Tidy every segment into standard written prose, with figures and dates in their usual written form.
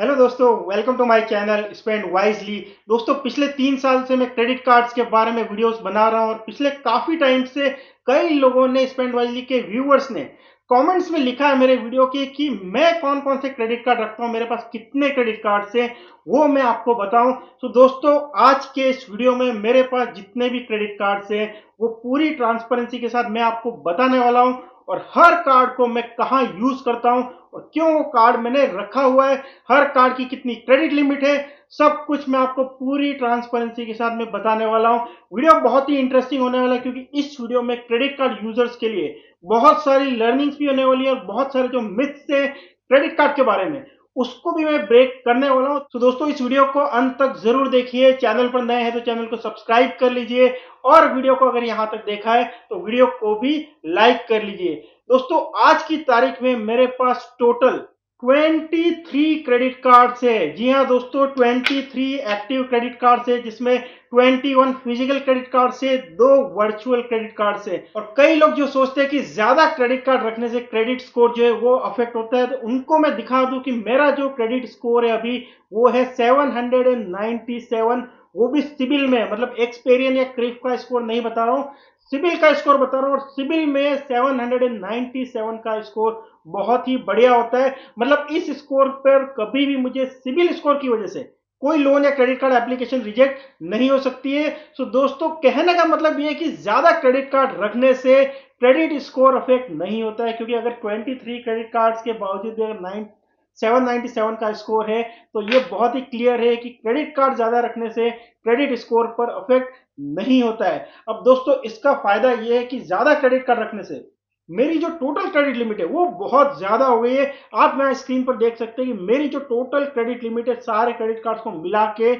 Hello दोस्तों, welcome to my channel spend wisely. दोस्तों, पिछले 3 साल से मैं क्रेडिट कार्ड्स के बारे में वीडियोस बना रहा हूं और पिछले काफी टाइम से कई लोगों ने स्पेंड वाइजली के व्यूअर्स ने कमेंट्स में लिखा है मेरे वीडियो के कि मैं कौन कौन से क्रेडिट कार्ड रखता हूं, मेरे पास कितने क्रेडिट कार्ड्स हैं वो मैं आपको बताऊं। तो दोस्तों, आज के इस वीडियो में मेरे पास जितने भी क्रेडिट कार्ड्स हैं वो पूरी ट्रांसपेरेंसी के साथ मैं आपको बताने वाला हूं, और हर कार्ड को मैं कहां यूज करता हूं और क्यों वो कार्ड मैंने रखा हुआ है, हर कार्ड की कितनी क्रेडिट लिमिट है, सब कुछ मैं आपको पूरी ट्रांसपेरेंसी के साथ में बताने वाला हूं। वीडियो बहुत ही इंटरेस्टिंग होने वाला है क्योंकि इस वीडियो में क्रेडिट कार्ड यूजर्स के लिए बहुत सारी लर्निंग्स भी होने वाली है और बहुत सारे जो मिथ्स है क्रेडिट कार्ड के बारे में उसको भी मैं ब्रेक करने वाला हूं। तो दोस्तों, इस वीडियो को अंत तक जरूर देखिए। चैनल पर नए हैं तो चैनल को सब्सक्राइब कर लीजिए, और वीडियो को अगर यहां तक देखा है तो वीडियो को भी लाइक कर लीजिए। दोस्तों, आज की तारीख में मेरे पास टोटल 23 क्रेडिट कार्ड्स है। जी हाँ दोस्तों, 23 एक्टिव क्रेडिट कार्ड्स है, जिसमें 21 फिजिकल क्रेडिट कार्ड्स है, 2 वर्चुअल क्रेडिट कार्ड्स है। और कई लोग जो सोचते हैं कि ज्यादा क्रेडिट कार्ड रखने से क्रेडिट स्कोर जो है वो अफेक्ट होता है, तो उनको मैं दिखा दूं कि मेरा जो क्रेडिट स्कोर है अभी वो है 797। वो भी सिबिल में, मतलब एक्सपेरियन या क्रिफ का स्कोर नहीं बता रहा हूं, सिबिल का स्कोर बता रहा हूं। और सिबिल में 797 का स्कोर बहुत ही बढ़िया होता है। मतलब इस स्कोर पर कभी भी मुझे सिबिल स्कोर की वजह से कोई लोन या क्रेडिट कार्ड एप्लीकेशन रिजेक्ट नहीं हो सकती है। सो दोस्तों, कहने का मतलब ये है कि ज्यादा क्रेडिट कार्ड रखने से क्रेडिट स्कोर अफेक्ट नहीं होता है, क्योंकि अगर 23 क्रेडिट कार्ड्स के बावजूद भी अगर 797 का स्कोर है तो ये बहुत ही क्लियर है कि क्रेडिट कार्ड ज्यादा रखने से क्रेडिट स्कोर पर अफेक्ट नहीं होता है। अब दोस्तों, इसका फायदा ये है कि ज्यादा क्रेडिट कार्ड रखने से मेरी जो टोटल क्रेडिट लिमिट है वो बहुत ज्यादा हो गई है। आप यहाँ स्क्रीन पर देख सकते हैं कि मेरी जो टोटल क्रेडिट लिमिट है सारे क्रेडिट कार्ड्स को मिला के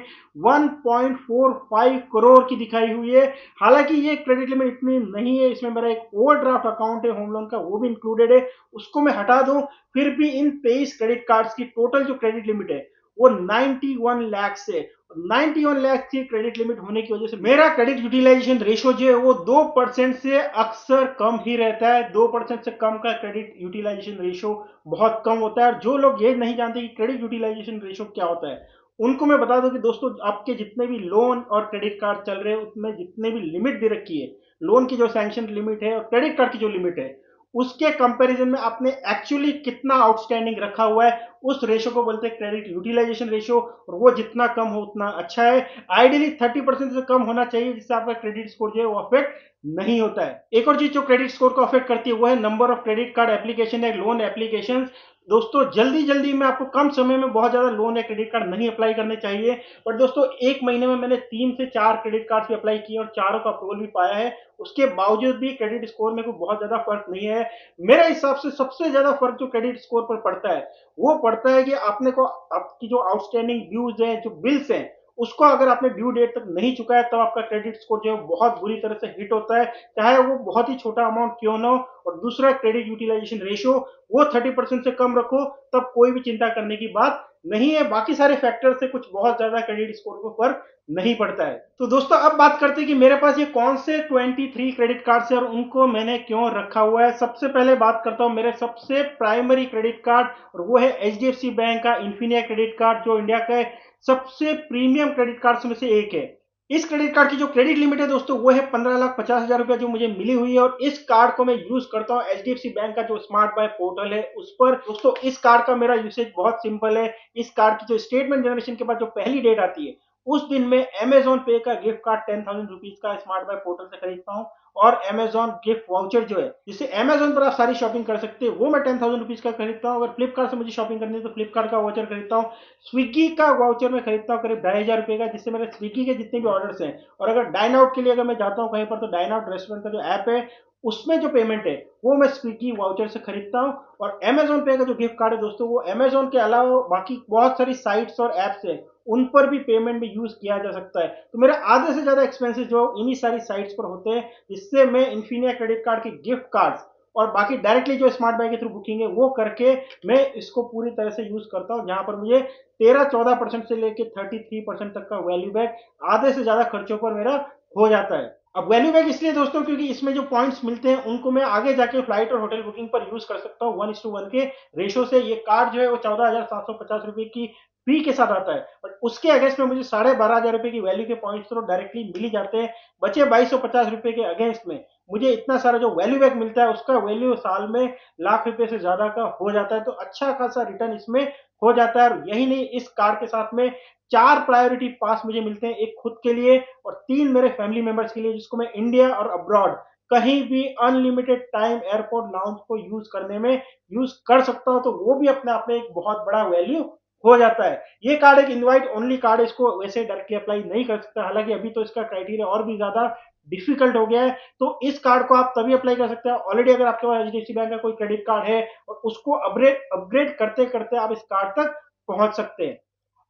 1.45 करोड़ की दिखाई हुई है। हालांकि ये क्रेडिट लिमिट इतनी नहीं है, इसमें मेरा एक ओवरड्राफ्ट अकाउंट है होम लोन का, वो भी इंक्लूडेड है। उसको मैं हटा दूं, फिर भी इन 23 क्रेडिट कार्ड्स की टोटल जो क्रेडिट लिमिट है वो 91 लाख से 91 लाख की क्रेडिट लिमिट होने की वजह से मेरा क्रेडिट यूटिलाइजेशन रेशियो जो है वो 2% से अक्सर कम ही रहता है। 2% से कम का क्रेडिट यूटिलाइजेशन रेशियो बहुत कम होता है। और जो लोग ये नहीं जानते कि क्रेडिट यूटिलाइजेशन रेशियो क्या होता है, उनको मैं बता दूं कि दोस्तों, आपके जितने भी लोन और क्रेडिट कार्ड चल रहे हैं उसमें जितने भी लिमिट दे रखी है, लोन की जो सैंक्शन लिमिट है और क्रेडिट कार्ड की जो लिमिट है, उसके कंपैरिजन में आपने एक्चुअली कितना आउटस्टैंडिंग रखा हुआ है उस रेशियो को बोलते हैं क्रेडिट यूटिलाइजेशन रेशियो। और वो जितना कम हो उतना अच्छा है। आइडियली 30% से कम होना चाहिए, जिससे आपका क्रेडिट स्कोर जो है वो अफेक्ट नहीं होता है। एक और चीज जो क्रेडिट स्कोर को अफेक्ट करती है वो है number of credit card application या लोन एप्लीकेशन। दोस्तों, जल्दी जल्दी में आपको कम समय में बहुत ज्यादा लोन या क्रेडिट कार्ड नहीं अप्लाई करने चाहिए। बट दोस्तों, एक महीने में मैंने 3 से 4 क्रेडिट कार्ड भी अप्लाई किए और चारों का अप्रूवल भी पाया है। उसके बावजूद भी क्रेडिट स्कोर में कोई बहुत ज्यादा फर्क नहीं है। मेरे हिसाब से सबसे ज्यादा फर्क जो क्रेडिट स्कोर पर पड़ता है वो पड़ता है कि आपने को आपकी जो आउटस्टैंडिंग ड्यूज है, जो बिल्स हैं, उसको अगर आपने ड्यू डेट तक नहीं चुकाया तब आपका क्रेडिट स्कोर जो है बहुत बुरी तरह से हिट होता है, चाहे वो बहुत ही छोटा अमाउंट क्यों ना हो। और दूसरा, क्रेडिट यूटिलाइजेशन रेशियो वो 30% से कम रखो, तब कोई भी चिंता करने की बात नहीं है। बाकी सारे फैक्टर से कुछ बहुत ज्यादा क्रेडिट स्कोर को फर्क नहीं पड़ता है। तो दोस्तों, अब बात करते हैं कि मेरे पास ये कौन से 23 क्रेडिट कार्ड है और उनको मैंने क्यों रखा हुआ है। सबसे पहले बात करता हूं मेरे सबसे प्राइमरी क्रेडिट कार्ड, और वो है एचडीएफसी बैंक का इन्फिनिया क्रेडिट कार्ड, जो इंडिया का सबसे प्रीमियम क्रेडिट कार्ड में से एक है। इस क्रेडिट कार्ड की जो क्रेडिट लिमिट है दोस्तों वो है 15,50,000 रुपया, जो मुझे मिली हुई है। और इस कार्ड को मैं यूज करता हूँ एचडीएफसी बैंक का जो स्मार्ट बाय पोर्टल है उस पर। दोस्तों, इस कार्ड का मेरा यूसेज बहुत सिंपल है। इस कार्ड की जो स्टेटमेंट जनरेशन के बाद जो पहली डेट आती है उस दिन में अमेजॉन पे का गिफ्ट कार्ड 10,000 रुपीज का स्मार्ट बाय पोर्टल से खरीदता हूँ। और अमेजॉन गिफ्ट वाउचर जो है, जिससे अमेजॉन पर आप सारी शॉपिंग कर सकते हैं, वो मैं 10,000 रुपीज का खरीदता हूँ। अगर फ्लिपकार्ट से मुझे शॉपिंग करनी है तो फ्लिपकार्ट का वाउचर खरीदता हूँ। स्विगी का वाउचर मैं खरीदता हूँ करीब 2,500 रुपए का, जिससे मेरे स्विगी के जितने भी ऑर्डर्स हैं, और अगर डाइन आउट के लिए अगर मैं जाता हूँ कहीं पर, तो डाइन आउट रेस्टोरेंट का जो ऐप है उसमें जो पेमेंट है वो मैं स्विगी वाउचर से खरीदता हूँ। और अमेजॉन पे का जो गिफ्ट कार्ड है दोस्तों, वो अमेजॉन के अलावा बाकी बहुत सारी साइट्स और एप्स है उन पर भी पेमेंट में यूज किया जा सकता है। तो मेरे आधे से ज्यादा एक्सपेंसेस जो इन्हीं सारी साइट्स पर होते हैं, जिससे मैं इन्फिनिया क्रेडिट कार्ड के गिफ्ट कार्ड्स और बाकी डायरेक्टली जो स्मार्ट बाय के थ्रू बुकिंग है वो करके मैं इसको पूरी तरह से यूज करता हूँ, जहां पर मुझे 13-14% से लेकर 33% तक का वैल्यू बैक आधे से ज्यादा खर्चों पर मेरा हो जाता है। अब वैल्यू बैक इसलिए दोस्तों क्योंकि इसमें जो पॉइंट्स मिलते हैं उनको मैं आगे जाके फ्लाइट और होटल बुकिंग पर यूज कर सकता हूँ 1:1 के रेशो से। ये कार्ड जो है वो 14,750 रुपए की फ्री के साथ आता है, बट उसके अगेंस्ट में मुझे 12,500 रुपए की वैल्यू के पॉइंट्स तो डायरेक्टली मिल ही जाते हैं। बचे 2250 रुपए के अगेंस्ट में मुझे इतना सारा जो वैल्यू बैक मिलता है, उसका वैल्यू साल में लाख रुपए से ज्यादा का हो जाता है। तो अच्छा खासा रिटर्न इसमें हो जाता है। और यही नहीं, इस कार्ड के साथ में 4 प्रायोरिटी पास मुझे मिलते हैं, एक खुद के लिए और 3 मेरे फैमिली मेंबर्स के लिए, जिसको मैं इंडिया और अब्रॉड कहीं भी अनलिमिटेड टाइम एयरपोर्ट लाउंज को यूज करने में यूज कर सकता हूं। तो वो भी अपने आप में एक बहुत बड़ा वैल्यू हो जाता है। ये कार्ड एक इनवाइट ओनली कार्ड है, इसको वैसे डायरेक्टली अप्लाई नहीं कर सकता, हालांकि अभी तो इसका क्राइटेरिया और भी ज्यादा डिफिकल्ट हो गया है। तो इस कार्ड को आप तभी अप्लाई कर सकते हैं ऑलरेडी अगर आपके पास एचडीएफसी बैंक का कोई क्रेडिट कार्ड है और उसको अपग्रेड अपग्रेड करते करते आप इस कार्ड तक पहुंच सकते हैं।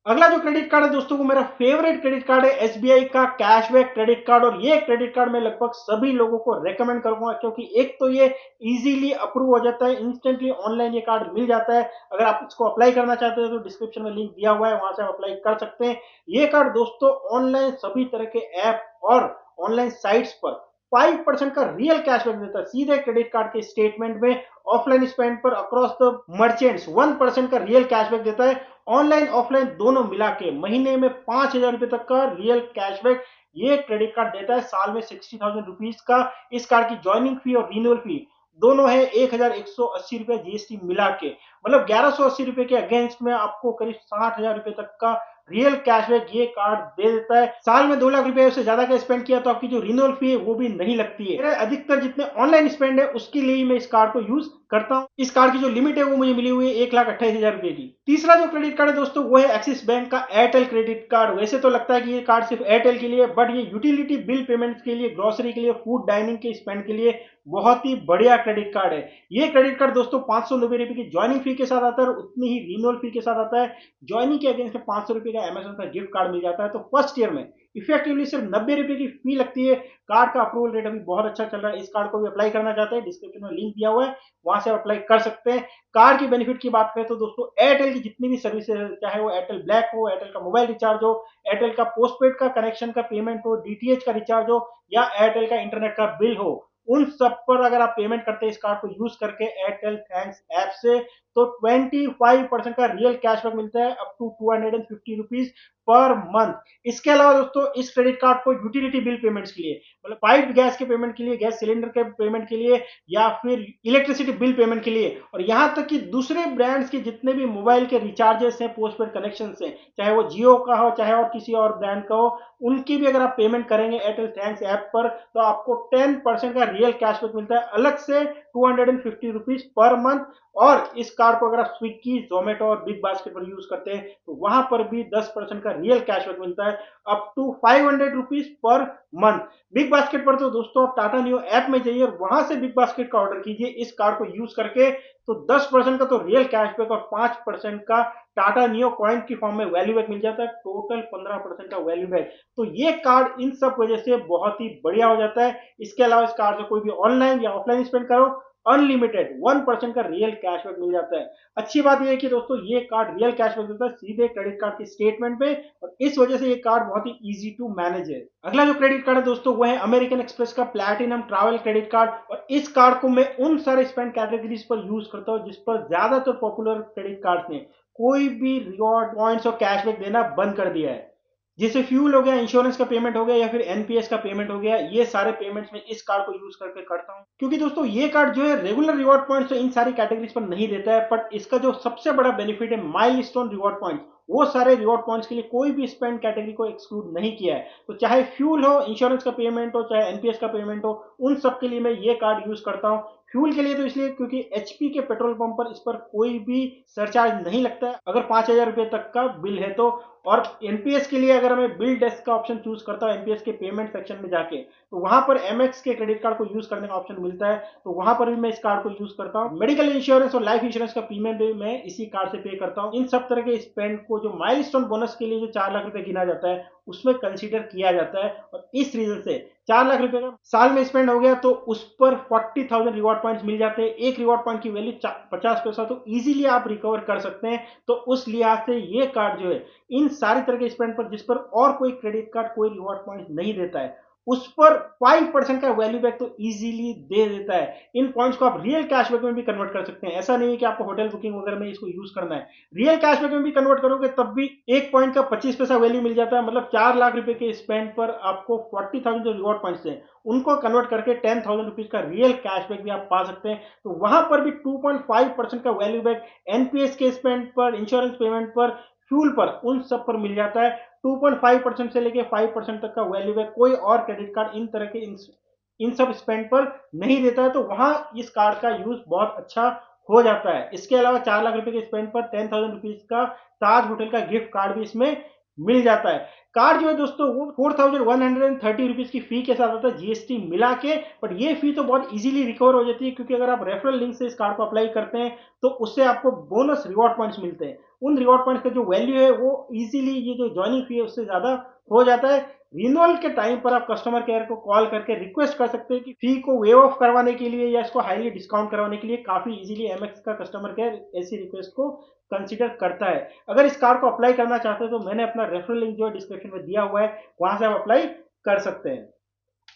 अगला जो क्रेडिट कार्ड है दोस्तों, वो मेरा फेवरेट क्रेडिट कार्ड है, एसबीआई का कैशबैक क्रेडिट कार्ड। और ये क्रेडिट कार्ड मैं लगभग सभी लोगों को रेकमेंड करूंगा, क्योंकि एक तो ये इजीली अप्रूव हो जाता है, इंस्टेंटली ऑनलाइन ये कार्ड मिल जाता है। अगर आप इसको अप्लाई करना चाहते हैं तो डिस्क्रिप्शन में लिंक दिया हुआ है, वहां से आप अप्लाई कर सकते हैं। ये कार्ड दोस्तों ऑनलाइन सभी तरह के ऐप और ऑनलाइन साइट्स पर 5% का रियल कैशबैक देता है, सीधे क्रेडिट कार्ड के स्टेटमेंट में। ऑफलाइन स्पेंड पर अक्रॉस द मर्चेंट्स 1% का रियल कैशबैक देता है, ऑनलाइन ऑफलाइन दोनों मिला के महीने में 5,000 रुपए तक का रियल कैशबैक ये क्रेडिट कार्ड देता है। साल में 60,000 रुपीज का इस कार्ड की ज्वाइनिंग फी और रिन्यूअल फी दोनों है 1,180 रुपए जीएसटी मिला के, मतलब 1,180 रुपए के अगेंस्ट में आपको करीब 60,000 रुपए तक का रियल कैशबैक ये कार्ड दे देता है। साल में 2 लाख रुपए से ज्यादा का स्पेंड किया तो आपकी जो रिन्यूअल फी है वो भी नहीं लगती है। मेरे अधिकतर जितने ऑनलाइन स्पेंड है उसके लिए मैं इस कार्ड को यूज करता हूं। इस कार्ड की जो लिमिट है वो मुझे मिली हुई है 1,28,000 रुपए की। तीसरा जो क्रेडिट कार्ड है दोस्तों, वो है एक्सिस बैंक का एयरटेल क्रेडिट कार्ड। वैसे तो लगता है कि ये कार्ड सिर्फ एयरटेल के लिए, बट ये यूटिलिटी बिल पेमेंट्स के लिए, ग्रोसरी के लिए, फूड डाइनिंग के स्पेंड के लिए बहुत ही बढ़िया क्रेडिट कार्ड है। ये क्रेडिट कार्ड दोस्तों 590 रुपए की ज्वाइनिंग फी के साथ आता है और उतनी ही रिन्यूअल फी के साथ आता है। ज्वाइनिंग के अगेंस्ट में 500 रुपए का अमेजन का गिफ्ट कार्ड मिल जाता है। तो फर्स्ट ईयर में इफेक्टिवली सिर्फ 90 रुपए की फी लगती है। कार्ड का अप्रूवल रेट अभी बहुत अच्छा चल रहा है। इस कार्ड को भी अप्लाई करना चाहते हैं, डिस्क्रिप्शन में लिंक दिया हुआ है, वहां से अप्लाई कर सकते हैं। कार्ड की बेनिफिट की बात करें तो दोस्तों, एयरटेल की जितनी भी सर्विसेज है, चाहे वो एयरटेल ब्लैक हो, एयरटेल का मोबाइल रिचार्ज हो, एयरटेल का पोस्टपेड का कनेक्शन का पेमेंट हो, डीटीएच का रिचार्ज हो, या एयरटेल का इंटरनेट का बिल हो, उन सब पर अगर आप पेमेंट करते हैं इस कार्ड को यूज करके एयरटेल थैंक्स ऐप से, तो 25% का रियल कैशबैक मिलता है, up to 250 rupees per month. इसके अलावा दोस्तों, इस क्रेडिट कार्ड को यूटिलिटी बिल पेमेंट्स के लिए, मतलब पाइप गैस के पेमेंट के लिए, गैस सिलेंडर के पेमेंट के लिए, या फिर इलेक्ट्रिसिटी बिल पेमेंट के लिए, और यहां तक कि दूसरे ब्रांड्स के जितने भी मोबाइल के रिचार्जेस हैं, पोस्टपेड कनेक्शन से, चाहे वो जियो का हो चाहे और किसी और ब्रांड का हो, उनकी भी अगर आप पेमेंट करेंगे एयरटेल थैंक्स ऐप पर, तो आपको 10% का रियल कैशबैक मिलता है, अलग से 250 रुपीज पर मंथ। और इस कार्ड को अगर आप स्विगी, जोमेटो और बिग बास्केट पर यूज करते हैं तो वहां पर भी 10% का रियल कैशबैक मिलता है, up to 500 rupees per month. Big Basket पर तो दोस्तों आप टाटा न्यू ऐप में जाइए और वहां से बिग बास्केट का ऑर्डर कीजिए इस कार्ड को यूज करके, तो 10% का तो रियल कैशबैक और 5% का टाटा नियो कॉइन की फॉर्म में वैल्यू बैक मिल जाता है, टोटल 15% का वैल्यू बैक। तो ये कार्ड इन सब वजह से बहुत ही बढ़िया हो जाता है। इसके अलावा इस कार्ड से कोई भी ऑनलाइन या ऑफलाइन स्पेंड करो, अनलिमिटेड 1% का रियल कैशबैक मिल जाता है। अच्छी बात यह है कि दोस्तों ये कार्ड रियल कैशबैक देता है सीधे क्रेडिट कार्ड के स्टेटमेंट पे, और इस वजह से ये कार्ड बहुत ही इजी टू मैनेज है। अगला जो क्रेडिट कार्ड है दोस्तों, वो है अमेरिकन एक्सप्रेस का प्लैटिनम ट्रैवल क्रेडिट कार्ड। और इस कार्ड को मैं उन सारे स्पेंड कैटेगरीज पर यूज करता हूं जिस पर ज्यादातर पॉपुलर क्रेडिट कार्ड्स ने कोई भी रिवॉर्ड पॉइंट्स और कैशबैक देना बंद कर दिया है। जैसे फ्यूल हो गया, इंश्योरेंस का पेमेंट हो गया, या फिर एनपीएस का पेमेंट हो गया, ये सारे पेमेंट्स में इस कार्ड को यूज करके करता हूं। क्योंकि दोस्तों ये कार्ड जो है रेगुलर रिवॉर्ड पॉइंट्स तो इन सारी कैटेगरीज पर नहीं देता है, बट इसका जो सबसे बड़ा बेनिफिट है माइलस्टोन रिवॉर्ड पॉइंट्स, वो सारे रिवॉर्ड पॉइंट्स के लिए कोई भी स्पेंड कैटेगरी को एक्सक्लूड नहीं किया है। तो चाहे फ्यूल हो, इंश्योरेंस का पेमेंट हो, चाहे एनपीएस का पेमेंट हो, उन सब के लिए मैं ये कार्ड यूज करता हूँ। फ्यूल के लिए तो इसलिए क्योंकि एचपी के पेट्रोल पंप पर इस पर कोई भी सरचार्ज नहीं लगता है अगर 5,000 रुपए तक का बिल है तो। और एनपीएस के लिए अगर मैं बिल डेस्क का ऑप्शन चूज करता हूं एनपीएस के पेमेंट सेक्शन में जाके, तो वहां पर एमएक्स के क्रेडिट कार्ड को यूज करने का ऑप्शन मिलता है, तो वहां पर भी मैं इस कार्ड को यूज करता हूं। मेडिकल इंश्योरेंस और लाइफ इंश्योरेंस का प्रीमियम भी मैं इसी कार्ड से पे करता हूं। इन सब तरह के स्पेंड को जो माइलस्टोन बोनस के लिए जो 4 लाख रुपए गिना जाता है उसमें कंसीडर किया जाता है, और इस रीजन से 4 लाख रुपए का साल में स्पेंड हो गया तो उस पर 40,000 रिवॉर्ड पॉइंट्स मिल जाते हैं। एक रिवॉर्ड पॉइंट की वैल्यू 50 पैसा, तो इजीली आप रिकवर कर सकते हैं। तो उस लिहाज से ये कार्ड जो है इन सारी तरह के स्पेंड पर जिस पर और कोई क्रेडिट कार्ड कोई रिवॉर्ड पॉइंट नहीं देता है, उस पर 5% का वैल्यू बैक तो इजीली दे देता है। इन पॉइंट्स को आप रियल कैशबैक में भी कन्वर्ट कर सकते हैं। ऐसा नहीं है कि आपको होटल बुकिंग वगैरह में इसको यूज करना है। रियल कैशबैक में भी कन्वर्ट करोगे तब भी एक पॉइंट का 25 पैसा वैल्यू मिल जाता है। मतलब 4 लाख रुपए के स्पेंड पर आपको 40,000 जो रिवॉर्ड पॉइंट्स हैं उनको कन्वर्ट करके 10,000 रुपीज का रियल कैशबैक भी आप पा सकते हैं। तो वहां पर भी 2.5% का वैल्यू बैक एनपीएस के स्पेंड पर, इंश्योरेंस पेमेंट पर, फ्यूल पर, उन सब पर मिल जाता है। 2.5% से लेके 5% तक का वैल्यू बैक कोई और क्रेडिट कार्ड इन तरह के इन सब स्पेंड पर नहीं देता है। तो वहां इस कार्ड का यूज बहुत अच्छा हो जाता है। इसके अलावा 4 लाख रुपए के स्पेंड पर 10,000 रुपीज का ताज होटल का गिफ्ट कार्ड भी इसमें मिल जाता है। कार्ड जो है दोस्तों वो 4,130 रुपीज की फी के साथ आता है जीएसटी मिला के। बट ये फी तो बहुत इजीली रिकवर हो जाती है, क्योंकि अगर आप रेफरल लिंक से इस कार्ड को अप्लाई करते हैं तो उससे आपको बोनस रिवॉर्ड पॉइंट्स मिलते हैं। उन रिवॉर्ड पॉइंट्स का जो वैल्यू है वो इजीली ये जो ज्वाइनिंग फी है उससे ज्यादा हो जाता है। रिन्यूअल के टाइम पर आप कस्टमर केयर को कॉल करके रिक्वेस्ट कर सकते हैं कि फी को वेव ऑफ करवाने के लिए या इसको हाईली डिस्काउंट करवाने के लिए। काफी इजीली एमएक्स का कस्टमर केयर ऐसी रिक्वेस्ट को कंसीडर करता है। अगर इस कार्ड को अप्लाई करना चाहते हैं तो मैंने अपना रेफरल लिंक जो है डिस्क्रिप्शन में दिया हुआ है, वहां से आप अप्लाई कर सकते हैं।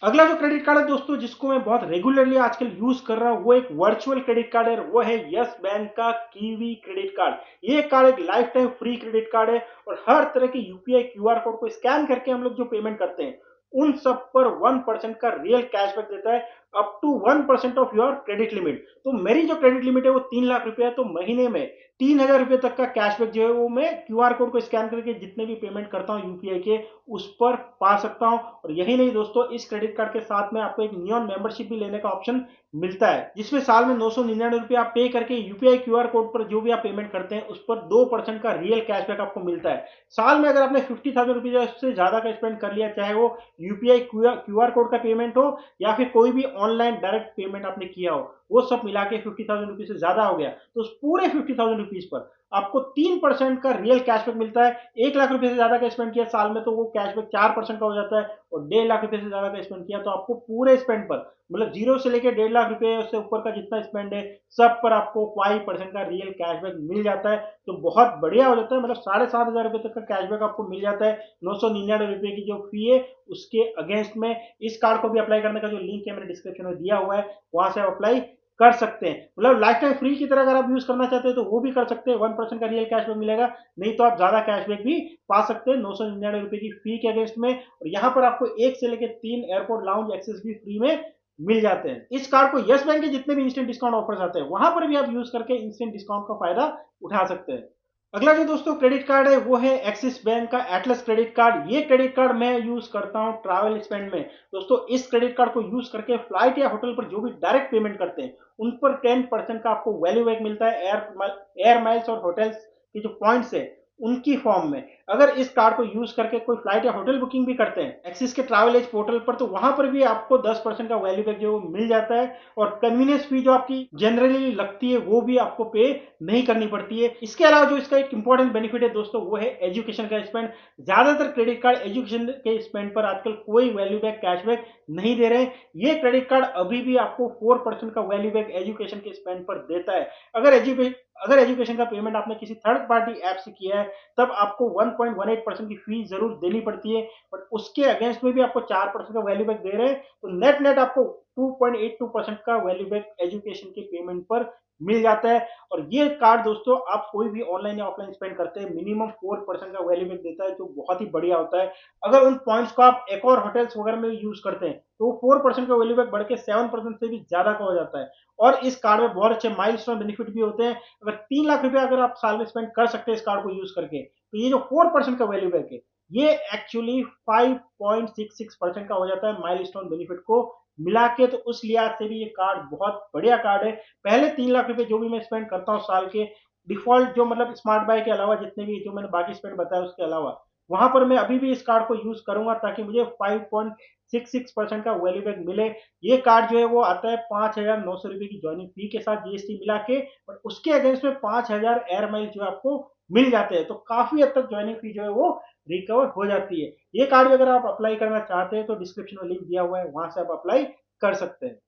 अगला जो क्रेडिट कार्ड है दोस्तों जिसको मैं बहुत रेगुलरली आजकल यूज कर रहा हूं वो एक वर्चुअल क्रेडिट कार्ड है, वो है यस बैंक का कीवी क्रेडिट कार्ड। ये कार्ड एक life time free credit card है और हर तरह के यूपीआई क्यूआर कोड को स्कैन करके हम लोग जो पेमेंट करते हैं उन सब पर 1% का रियल कैशबैक देता है, up to 1% of your credit limit. तो मेरी जो क्रेडिट लिमिट है वो 3 लाख रुपए है, तो महीने में 3,000 रुपए तक का कैशबैक जो है वो मैं क्यूआर कोड को स्कैन करके जितने भी पेमेंट करता हूँ यूपीआई के उस पर पा सकता हूँ। और यही नहीं दोस्तों, इस क्रेडिट कार्ड के साथ में आपको एक नियॉन मेंबरशिप भी लेने का ऑप्शन मिलता है, जिसमें साल में 999 रुपए आप पे करके यूपीआई क्यूआर कोड पर जो भी आप पेमेंट करते हैं उस पर 2% का रियल कैशबैक आपको मिलता है। साल में अगर आपने 50,000 रुपीज या उससे ज्यादा का स्पेंड कर लिया, चाहे वो यूपीआई क्यूआर कोड का पेमेंट हो या फिर कोई भी ऑनलाइन डायरेक्ट पेमेंट आपने किया हो, वो सब मिला के 50,000 रुपीज से ज्यादा हो गया तो उस पूरे 50,000 रुपीज पर आपको 3% का रियल कैशबैक मिलता है। 1 लाख रुपए से ज्यादा का स्पेंड किया साल में तो वो कैशबैक 4% का हो जाता है, और 1.5 लाख रुपए से ज्यादा का स्पेंड किया तो आपको पूरे स्पेंड पर, मतलब जीरो से लेकर 1.5 लाख रुपए उससे ऊपर का जितना स्पेंड है सब पर आपको 5% का रियल कैशबैक मिल जाता है। तो बहुत बढ़िया हो जाता है, मतलब 7,500 रुपए तक का कैशबैक आपको मिल जाता है 999 रुपए की जो फी है उसके अगेंस्ट में। इस कार्ड को भी अप्लाई करने का जो लिंक है मैंने डिस्क्रिप्शन में दिया हुआ है, वहां से आप अप्लाई कर सकते हैं। मतलब लाइफ टाइम फ्री की तरह अगर आप यूज करना चाहते हैं तो वो भी कर सकते हैं, 1% का रियल कैशबैक मिलेगा। नहीं तो आप ज्यादा कैशबैक भी पा सकते हैं 999 रुपए की फी के अगेंस्ट में। और यहाँ पर आपको 1 से लेकर 3 एयरपोर्ट लाउंज एक्सेस भी फ्री में मिल जाते हैं। इस कार्ड को यस बैंक के जितने भी इंस्टेंट डिस्काउंट ऑफर्स आते हैं वहां पर भी आप यूज करके इंस्टेंट डिस्काउंट का फायदा उठा सकते हैं। अगला जो दोस्तों क्रेडिट कार्ड है वो है एक्सिस बैंक का एटलस क्रेडिट कार्ड। ये क्रेडिट कार्ड मैं यूज करता हूं ट्रैवल स्पेंड में। दोस्तों इस क्रेडिट कार्ड को यूज करके फ्लाइट या होटल पर जो भी डायरेक्ट पेमेंट करते हैं उन पर 10% का आपको वैल्यू बैक मिलता है एयर माइल्स और होटल्स के जो पॉइंट्स है उनकी फॉर्म में। अगर इस कार्ड को यूज करके कोई फ्लाइट या होटल बुकिंग भी करते हैं एक्सिस के ट्रैवल एज पोर्टल पर तो वहां पर भी आपको 10% का वैल्यू बैक जो मिल जाता है। और कन्वीनियंस फी जो आपकी जनरली लगती है वो भी आपको पे नहीं करनी पड़ती है। इसके अलावा जो इसका एक इंपॉर्टेंट बेनिफिट है दोस्तों वो है एजुकेशन का स्पेंड। ज्यादातर क्रेडिट कार्ड एजुकेशन के स्पेंड पर आजकल कोई वैल्यू बैक कैशबैक नहीं दे रहे हैं। ये क्रेडिट कार्ड अभी भी आपको 4% का वैल्यू बैक एजुकेशन के स्पेंड पर देता है। अगर एजुकेशन का पेमेंट आपने किसी थर्ड पार्टी ऐप से किया है तब आपको 1.18% की फीस जरूर देनी पड़ती है, बट उसके अगेंस्ट में भी आपको 4% का वैल्यू बैक दे रहे हैं। तो नेट नेट आपको 2.82% का वैल्यू बैक एजुकेशन के पेमेंट पर मिल जाता है। और ये कार्ड दोस्तों आप कोई भी ऑनलाइन या ऑफलाइन स्पेंड करते हैं मिनिमम 4% का वैल्यू बैक देता है, जो बहुत ही बढ़िया होता है। अगर उन पॉइंट्स को आप एक और होटल्स वगैरह में यूज करते हैं तो 4% का वैल्यू बैक बढ़ के 7% से भी ज्यादा का हो जाता है। और इस कार्ड में बहुत अच्छे माइलस्टोन बेनिफिट भी होते हैं। अगर 3 लाख रुपए अगर आप साल में स्पेंड कर सकते हैं इस कार्ड को यूज करके तो ये जो 4% का वैल्यू बैक है ये एक्चुअली 5.66% का हो जाता है माइलस्टोन बेनिफिट को मिला के। तो उस लिहाज से भी ये कार्ड बहुत बढ़िया कार्ड है। पहले 3 लाख रुपए जो भी मैं स्पेंड करता हूँ साल के डिफॉल्ट जो मतलब स्मार्ट बाय के अलावा जितने भी जो मैंने बाकी स्पेंड बताया उसके अलावा वहां पर मैं अभी भी इस कार्ड को यूज करूंगा ताकि मुझे 5.66% का वैल्यू बैक मिले। ये कार्ड जो है वो आता है 5,900 रुपए की ज्वाइनिंग फी के साथ जीएसटी मिला के, और उसके अगेंस्ट में 5,000 एयर माइल जो आपको मिल जाते हैं। तो काफी हद तक ज्वाइनिंग फी जो है वो रिकवर हो जाती है। ये कार्ड भी अगर आप अप्लाई करना चाहते हैं तो डिस्क्रिप्शन में लिंक दिया हुआ है, वहां से आप अप्लाई कर सकते हैं।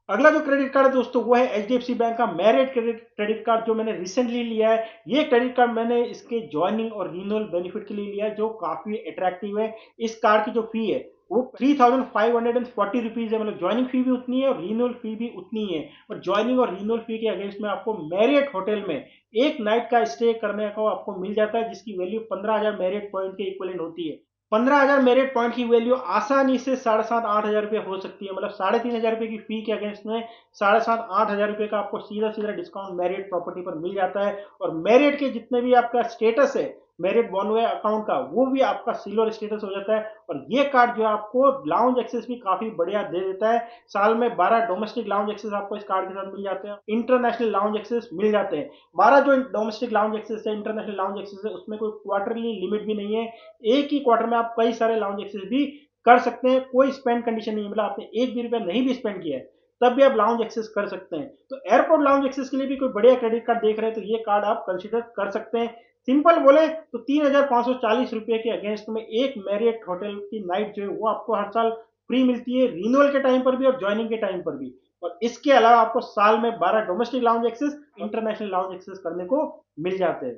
अगला जो क्रेडिट कार्ड है दोस्तों वो है एचडीएफसी बैंक का मेरिट क्रेडिट कार्ड, जो मैंने रिसेंटली लिया है। ये क्रेडिट कार्ड मैंने इसके ज्वाइनिंग और रिन्यूअल बेनिफिट के लिए लिया है जो काफी अट्रैक्टिव है। इस कार्ड की जो फी है वो 3540 रुपीज है, मतलब ज्वाइनिंग फी भी उतनी है और रिन्यूअल फी भी उतनी है। और ज्वाइनिंग और रिन्यूअल फी के अगेंस्ट में आपको मैरियट होटल में एक नाइट का स्टे करने को आपको मिल जाता है, जिसकी वैल्यू 15,000 मैरियट पॉइंट के इक्वलेंट होती है। 15,000 मेरिट पॉइंट की वैल्यू आसानी से 7,500-8,000 रुपये हो सकती है, मतलब 3,500 रुपये की फी के अगेंस्ट में 7,500-8,000 रुपये का आपको सीधा सीधा डिस्काउंट मेरिट प्रॉपर्टी पर मिल जाता है। और मेरिट के जितने भी आपका स्टेटस है मेरिट बॉनवे अकाउंट का, वो भी आपका सिल्वर स्टेटस हो जाता है। और ये कार्ड जो है आपको लाउंज एक्सेस भी काफी बढ़िया दे देता है। साल में 12 डोमेस्टिक लाउंज एक्सेस आपको इस कार्ड के साथ मिल जाते हैं, इंटरनेशनल लाउंज एक्सेस मिल जाते हैं। 12 जो डोमेस्टिक लाउंज एक्सेस है, इंटरनेशनल लाउंज एक्सेस है, उसमें कोई क्वार्टरली लिमिट भी नहीं है। एक ही क्वार्टर में आप कई सारे लाउंज एक्सेस भी कर सकते हैं, कोई स्पेंड कंडीशन नहीं है, मतलब आपने एक भी रुपया नहीं भी स्पेंड किया है तब भी आप लाउंज एक्सेस कर सकते हैं। तो एयरपोर्ट लाउंज एक्सेस के लिए भी कोई बढ़िया क्रेडिट कार्ड देख रहे हैं तो ये कार्ड आप कंसिडर कर सकते हैं। सिंपल बोले तो 3,540 रुपये के अगेंस्ट में एक मैरियट होटल की नाइट जो है वो आपको हर साल फ्री मिलती है, रिन्यूअल के टाइम पर भी और ज्वाइनिंग के टाइम पर भी। और इसके अलावा आपको साल में 12 domestic lounge access, international lounge access करने को मिल जाते हैं।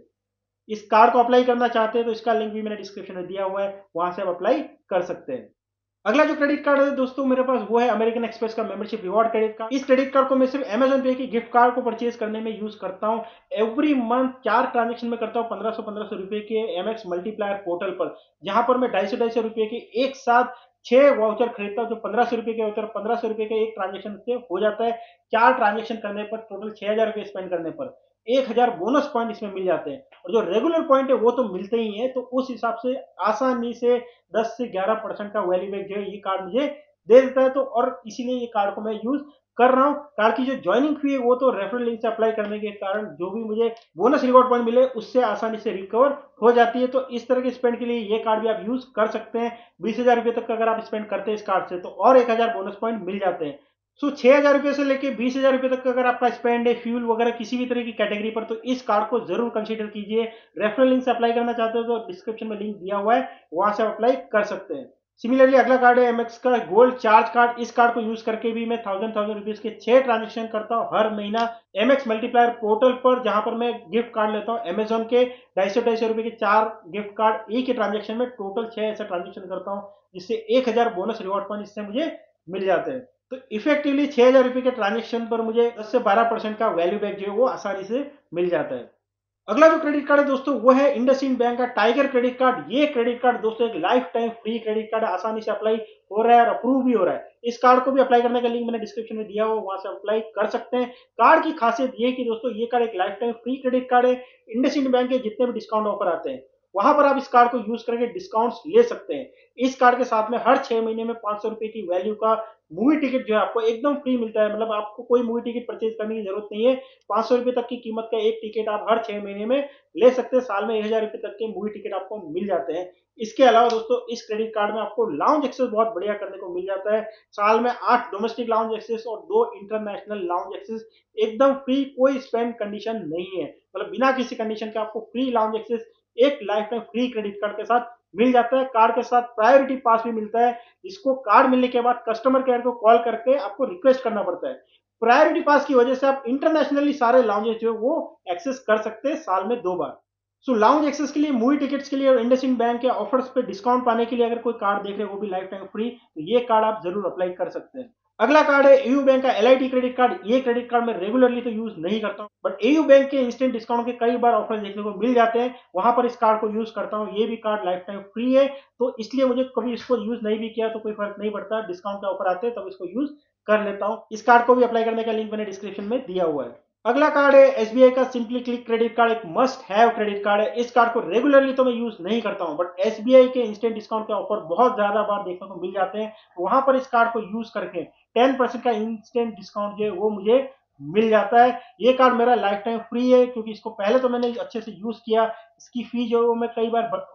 इस कार्ड को अप्लाई करना चाहते हैं तो इसका लिंक भी मैंने डिस्क्रिप्शन में दिया हुआ है, वहां से आप अप्लाई कर सकते हैं। अगला जो क्रेडिट कार्ड है दोस्तों मेरे पास वो है अमेरिकन एक्सप्रेस का मेंबरशिप रिवॉर्ड क्रेडिट कार्ड। इस क्रेडिट कार्ड को मैं सिर्फ अमेजन पे की गिफ्ट कार्ड को परचेज करने में यूज करता हूँ। एवरी मंथ 4 ट्रांजेक्शन में करता हूँ 1500 रुपए के एमएक्स मल्टीप्लायर पोर्टल पर, जहां पर मैं 250 रुपए के एक साथ 6 वाउचर खरीदता हूँ जो 1500 रुपए के होते हैं। 1500 रुपए के एक ट्रांजेक्शन से हो जाता है। 4 ट्रांजेक्शन करने पर टोटल 6,000 रुपए स्पेंड करने पर 1,000 बोनस पॉइंट इसमें मिल जाते हैं। और जो रेगुलर पॉइंट है वो तो मिलते ही है, तो उस हिसाब से आसानी से 10 से 11% का वैल्यू बैक जो है ये कार्ड मुझे दे देता है। तो और इसीलिए ये कार्ड को मैं यूज कर रहा हूँ। कार्ड की जो ज्वाइनिंग फी है वो तो रेफरल लिंक से अप्लाई करने के कारण जो भी मुझे बोनस रिवॉर्ड पॉइंट मिले उससे आसानी से रिकवर हो जाती है। तो इस तरह के स्पेंड के लिए ये कार्ड भी आप यूज कर सकते हैं। 20,000 रुपये तक का अगर आप स्पेंड करते हैं इस कार्ड से तो और 1,000 बोनस पॉइंट मिल जाते हैं। सो 6,000 रुपये से लेके 20,000 रुपये तक का अगर आपका स्पेंड है फ्यूल वगैरह किसी भी तरह की कैटेगरी पर, तो इस कार्ड को जरूर कंसीडर कीजिए। रेफरल लिंक से अप्लाई करना चाहते हो तो डिस्क्रिप्शन में लिंक दिया हुआ है, वहां से अप्लाई कर सकते हैं। सिमिलरली अगला कार्ड है एमएक्स का गोल्ड चार्ज कार्ड। इस कार्ड को यूज करके भी मैं 1000 रुपीज के 6 ट्रांजेक्शन करता हूँ हर महीना एमएक्स मल्टीप्लायर पोर्टल पर, जहां पर मैं गिफ्ट कार्ड लेता हूँ अमेजोन के 250 रुपए के 4 गिफ्ट कार्ड एक ही ट्रांजेक्शन में, टोटल 6 ऐसा ट्रांजेक्शन करता हूँ जिससे 1,000 बोनस रिवॉर्ड पॉइंट इससे मुझे मिल जाते हैं। तो इफेक्टिवली 6,000 रुपए के ट्रांजेक्शन पर मुझे 10 से 12% का वैल्यू बैक जो है वो आसानी से मिल जाता है। अगला जो क्रेडिट कार्ड है दोस्तों वो है इंडसइंड बैंक का टाइगर क्रेडिट कार्ड। ये क्रेडिट कार्ड दोस्तों एक life time free credit card है, आसानी से अप्लाई हो रहा है और अप्रूव भी हो रहा है। इस कार्ड को भी अप्लाई करने का लिंक मैंने डिस्क्रिप्शन में दिया हुआ, वहां से अप्लाई कर सकते हैं। कार्ड की खासियत ये है कि दोस्तों ये कार्ड एक life time free credit card है। इंडसइंड बैंक के जितने भी डिस्काउंट ऑफर आते हैं वहां पर आप इस कार्ड को यूज करके डिस्काउंट्स ले सकते हैं। इस कार्ड के साथ में हर 6 महीने में 500 रुपए की वैल्यू का मूवी टिकट जो है आपको एकदम फ्री मिलता है, मतलब आपको कोई मूवी टिकट परचेज करने की जरूरत नहीं है। 500 रुपए तक की कीमत का एक टिकट आप हर 6 महीने में ले सकते हैं। साल में 1,000 रुपए तक के मूवी टिकट आपको मिल जाते हैं। इसके अलावा दोस्तों इस क्रेडिट कार्ड में आपको लाउंज एक्सेस बहुत बढ़िया करने को मिल जाता है। साल में 8 डोमेस्टिक लाउंज एक्सेस और 2 इंटरनेशनल लाउंज एक्सेस एकदम फ्री, कोई स्पेंड कंडीशन नहीं है, मतलब बिना किसी कंडीशन के आपको फ्री लाउंज एक्सेस एक life time free credit card के साथ मिल जाता है। कार्ड के साथ प्रायोरिटी पास भी मिलता है, जिसको कार्ड मिलने के बाद कस्टमर केयर को कॉल करके आपको रिक्वेस्ट करना पड़ता है। प्रायोरिटी पास की वजह से आप इंटरनेशनली सारे लाउंजेस जो है वो एक्सेस कर सकते हैं साल में 2 बार। सो लाउंज एक्सेस के लिए, मूवी टिकट्स के लिए और इंडसइंड बैंक के ऑफर्स पे डिस्काउंट पाने के लिए अगर कोई कार्ड देख रहे हैं वो भी लाइफ टाइम फ्री, तो ये कार्ड आप जरूर अप्लाई कर सकते हैं। अगला कार्ड है एयू बैंक का एलआईटी क्रेडिट कार्ड। ये क्रेडिट कार्ड मैं रेगुलरली तो यूज नहीं करता हूँ, बट एयू बैंक के इंस्टेंट डिस्काउंट के कई बार ऑफर देखने को मिल जाते हैं, वहां पर इस कार्ड को यूज करता हूँ। ये भी कार्ड लाइफ टाइम फ्री है, तो इसलिए मुझे कभी इसको यूज नहीं भी किया तो कोई फर्क नहीं पड़ता, डिस्काउंट के ऑफर आते हैं तब इसको यूज कर लेता हूँ। इस कार्ड को भी अप्लाई करने का लिंक मैंने डिस्क्रिप्शन में दिया हुआ है। अगला कार्ड है एसबीआई का सिंपली क्लिक क्रेडिट कार्ड। एक मस्ट हैव क्रेडिट कार्ड है। इस कार्ड को रेगुलरली तो मैं यूज नहीं करता हूं, बट एसबीआई के इंस्टेंट डिस्काउंट के ऑफर बहुत ज्यादा बार देखने को मिल जाते हैं, वहां पर इस कार्ड को यूज करके 10% का इंस्टेंट डिस्काउंट जो है वो मुझे मिल जाता है। ये कार्ड मेरा लाइफ टाइम फ्री है, क्योंकि इसको पहले तो मैंने अच्छे से यूज किया। इसकी फी जो है वो मैं कई बार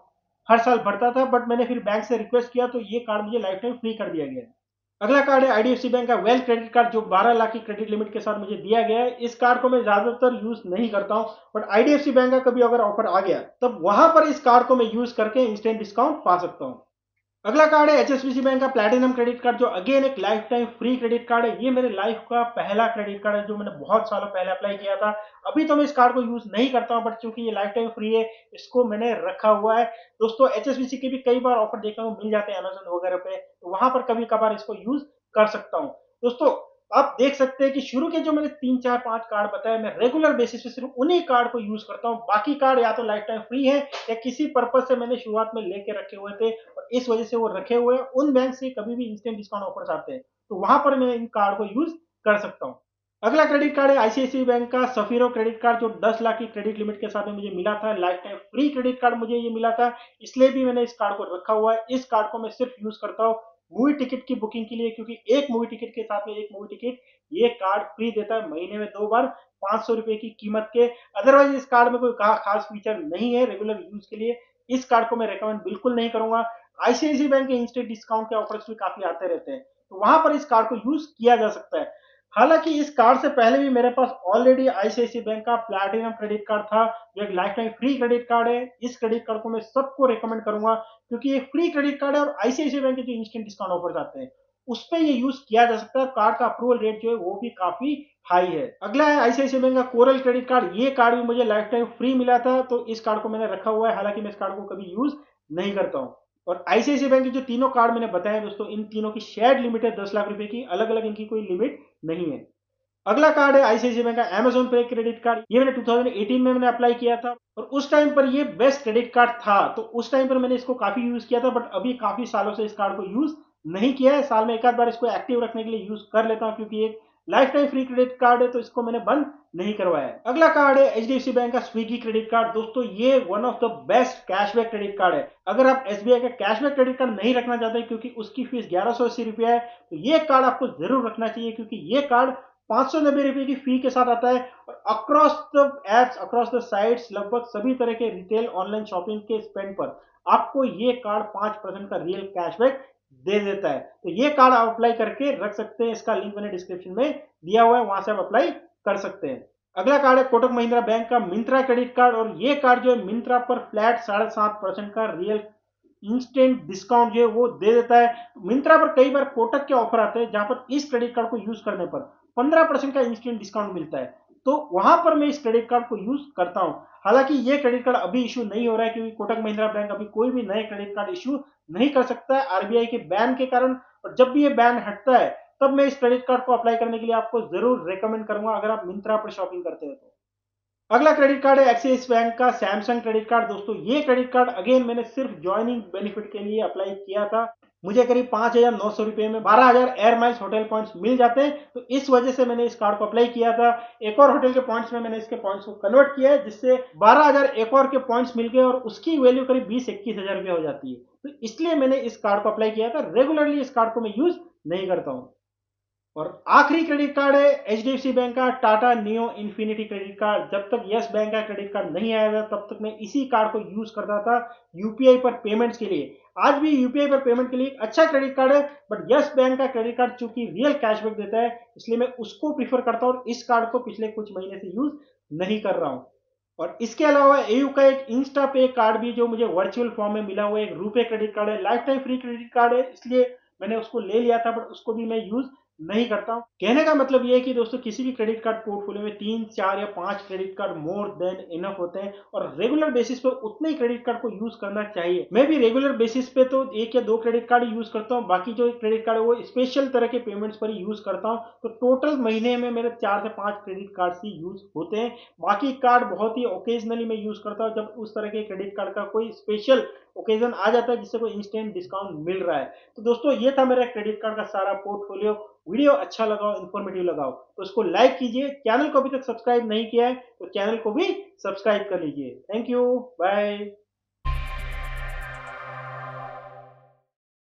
हर साल भरता था, बट मैंने फिर बैंक से रिक्वेस्ट किया तो ये कार्ड मुझे लाइफ टाइम फ्री कर दिया गया है। अगला कार्ड है आईडीएफसी बैंक का वेल्थ क्रेडिट कार्ड, जो 12 लाख की क्रेडिट लिमिट के साथ मुझे दिया गया है। इस कार्ड को मैं ज्यादातर यूज नहीं करता हूं, बट आईडीएफसी बैंक का कभी अगर ऑफर आ गया तब वहां पर इस कार्ड को मैं यूज करके इंस्टेंट डिस्काउंट पा सकता हूं। अगला कार्ड है एचएसबीसी बैंक का प्लैटिनम क्रेडिट कार्ड, जो अगेन एक life time free credit card है। ये मेरे लाइफ का पहला क्रेडिट कार्ड है जो मैंने बहुत सालों पहले अप्लाई किया था। अभी तो मैं इस कार्ड को यूज नहीं करता हूं, बट चूंकि ये लाइफ टाइम फ्री है, इसको मैंने रखा हुआ है। दोस्तों एचएसबीसी के भी कई बार ऑफर देखने को मिल जाते हैं अमेजोन वगैरह पे, तो वहां पर कभी कभार इसको यूज कर सकता हूँ। दोस्तों आप देख सकते हैं कि शुरू के जो मैंने 3 4 5 कार्ड बताए, मैं रेगुलर बेसिस पे सिर्फ उन्हीं कार्ड को यूज करता हूँ। बाकी कार्ड या तो लाइफ टाइम फ्री है या किसी पर्पज से मैंने शुरुआत में लेके रखे हुए थे और इस वजह से वो रखे हुए हैं। उन बैंक से कभी भी इंस्टेंट डिस्काउंट ऑफर्स आते हैं तो वहां पर मैं इन कार्ड को यूज कर सकता हूँ। अगला क्रेडिट कार्ड है आईसीआईसीआई बैंक का सफीरो क्रेडिट कार्ड, जो 10 लाख की क्रेडिट लिमिट के साथ में मुझे मिला था। Life time free credit card मुझे ये मिला था, इसलिए भी मैंने इस कार्ड को रखा हुआ है। इस कार्ड को मैं सिर्फ यूज करता हूँ मूवी टिकट की बुकिंग के लिए, क्योंकि एक मूवी टिकट के साथ में एक मूवी टिकट ये कार्ड फ्री देता है महीने में 2 बार, 500 रुपए की कीमत के। अदरवाइज इस कार्ड में कोई खास फीचर नहीं है रेगुलर यूज के लिए। इस कार्ड को मैं रेकमेंड बिल्कुल नहीं करूंगा। आईसीआईसीआई बैंक के इंस्टेंट डिस्काउंट के ऑफर्स भी काफी आते रहते हैं, तो वहां पर इस कार्ड को यूज किया जा सकता है। हालांकि इस कार्ड से पहले भी मेरे पास ऑलरेडी आईसीआईसीआई बैंक का प्लैटिनम क्रेडिट कार्ड था, जो एक life time free credit card है। इस क्रेडिट कार्ड को मैं सबको रेकमेंड करूंगा, क्योंकि ये फ्री क्रेडिट कार्ड है और आईसीआईसीआई बैंक के जो इंस्टेंट डिस्काउंट ऑफर्स आते हैं उस पर ये यूज किया जा सकता है। कार्ड का अप्रूवल रेट जो है वो भी काफी हाई है। अगला है आईसीआईसीआई बैंक का कोरल क्रेडिट कार्ड। ये कार्ड भी मुझे लाइफ टाइम फ्री मिला था, तो इस कार्ड को मैंने रखा हुआ है। हालांकि मैं इस कार्ड को कभी यूज नहीं करता हूँ। और आईसीआईसीआई बैंक के जो तीनों कार्ड मैंने बताए दोस्तों, इन तीनों की शेयर्ड लिमिट है 10 लाख रुपए की, अलग अलग इनकी कोई लिमिट नहीं है। अगला कार्ड है आईसीआईसीआई बैंक का अमेजोन पे क्रेडिट कार्ड। ये मैंने 2018 में मैंने अप्लाई किया था और उस टाइम पर ये बेस्ट क्रेडिट कार्ड था, तो उस टाइम पर मैंने इसको काफी यूज किया था। बट अभी काफी सालों से इस कार्ड को यूज नहीं किया है। साल में एक आध बार इसको एक्टिव रखने के लिए यूज कर लेता हूँ, क्योंकि एक life time free credit card है, तो इसको मैंने बंद नहीं करवाया है। अगला कार्ड है एचडीएफसी बैंक का स्विगी क्रेडिट कार्ड। दोस्तों ये one of the best cashback credit card है। अगर आप एसबीआई का कैशबैक क्रेडिट कार्ड नहीं रखना चाहते, क्योंकि उसकी फीस 1180 रुपया है, तो ये कार्ड आपको जरूर रखना चाहिए, क्योंकि ये कार्ड 590 रुपए की फी के साथ आता है और across the apps, across the sites, लगभग सभी तरह के रिटेल ऑनलाइन शॉपिंग के स्पेंड पर आपको ये कार्ड 5% का रियल कैशबैक दे देता है। तो ये कार्ड आप अप्लाई करके रख सकते हैं। इसका लिंक मैंने डिस्क्रिप्शन में दिया हुआ है, वहां से आप अप्लाई कर सकते हैं। अगला कार्ड है कोटक महिंद्रा बैंक का मिंत्रा क्रेडिट कार्ड, और ये कार्ड जो है मिंत्रा पर फ्लैट 7.5% का रियल इंस्टेंट डिस्काउंट जो है वो दे देता है। मिंत्रा पर कई बार कोटक के ऑफर आते हैं जहां पर इस क्रेडिट कार्ड को यूज करने पर 15% का इंस्टेंट डिस्काउंट मिलता है, तो वहां पर मैं इस क्रेडिट कार्ड को यूज करता हूं। हालांकि ये क्रेडिट कार्ड अभी इशू नहीं हो रहा है, क्योंकि कोटक महिंद्रा बैंक अभी कोई भी नए क्रेडिट कार्ड इशू नहीं कर सकता है आरबीआई के बैन के कारण। और जब भी ये बैन हटता है तब मैं इस क्रेडिट कार्ड को अप्लाई करने के लिए आपको जरूर रेकमेंड करूंगा, अगर आप मिंत्रा पर शॉपिंग करते हो तो। अगला क्रेडिट कार्ड है एक्सिस बैंक का सैमसंग क्रेडिट कार्ड। दोस्तों ये क्रेडिट कार्ड अगेन मैंने सिर्फ ज्वाइनिंग बेनिफिट के लिए अप्लाई किया था। मुझे करीब 5,900 रुपए में 12,000 एयर माइल्स होटल पॉइंट्स मिल जाते हैं, तो इस वजह से मैंने इस कार्ड को अप्लाई किया था। एक और होटल के पॉइंट्स में मैंने इसके पॉइंट्स को कन्वर्ट किया है, जिससे 12,000 एक और के पॉइंट्स मिल गए और उसकी वैल्यू करीब 20-21 हजार रुपया हो जाती है। तो इसलिए मैंने इस कार्ड को अप्लाई किया था। रेगुलरली इस कार्ड को मैं यूज नहीं करता हूँ। और आखिरी क्रेडिट कार्ड है एचडीएफसी बैंक का Tata neo infinity credit card. जब तक यस बैंक का क्रेडिट कार्ड नहीं आया था तब तक मैं इसी कार्ड को यूज करता था यूपीआई पर पेमेंट्स के लिए। आज भी यूपीआई पर पेमेंट के लिए अच्छा क्रेडिट कार्ड है, बट यस बैंक का क्रेडिट कार्ड चूंकि रियल कैशबैक देता है, इसलिए मैं उसको प्रीफर करता हूँ और इस कार्ड को पिछले कुछ महीने से यूज नहीं कर रहा हूँ। और इसके अलावा एयू का एक इंस्टा पे कार्ड भी जो मुझे वर्चुअल फॉर्म में मिला हुआ है, एक रुपए क्रेडिट कार्ड है, life time free credit card है, इसलिए मैंने उसको ले लिया था, बट उसको भी मैं यूज नहीं करता हूं। कहने का मतलब ये है कि दोस्तों किसी भी क्रेडिट कार्ड पोर्टफोलियो में 3 4 या 5 credit card more than enough होते हैं, और रेगुलर बेसिस पे उतने ही क्रेडिट कार्ड को यूज करना चाहिए। मैं भी रेगुलर बेसिस पे तो 1 या 2 क्रेडिट कार्ड यूज करता हूँ, बाकी जो क्रेडिट कार्ड है वो स्पेशल तरह के पेमेंट्स पर ही यूज करता हूँ। तो टोटल महीने में मेरे 4 से 5 क्रेडिट कार्ड ही यूज होते हैं। बाकी कार्ड बहुत ही ओकेजनली मैं यूज करता हूँ, जब उस तरह के क्रेडिट कार्ड का कोई स्पेशल ओकेजन आ जाता है जिससे कोई इंस्टेंट डिस्काउंट मिल रहा है। तो दोस्तों ये था मेरा क्रेडिट कार्ड का सारा पोर्टफोलियो। वीडियो अच्छा लगाओ, इन्फॉर्मेटिव लगाओ तो इसको लाइक कीजिए। चैनल को अभी तक सब्सक्राइब नहीं किया है तो चैनल को भी सब्सक्राइब कर लीजिए। Thank you, bye.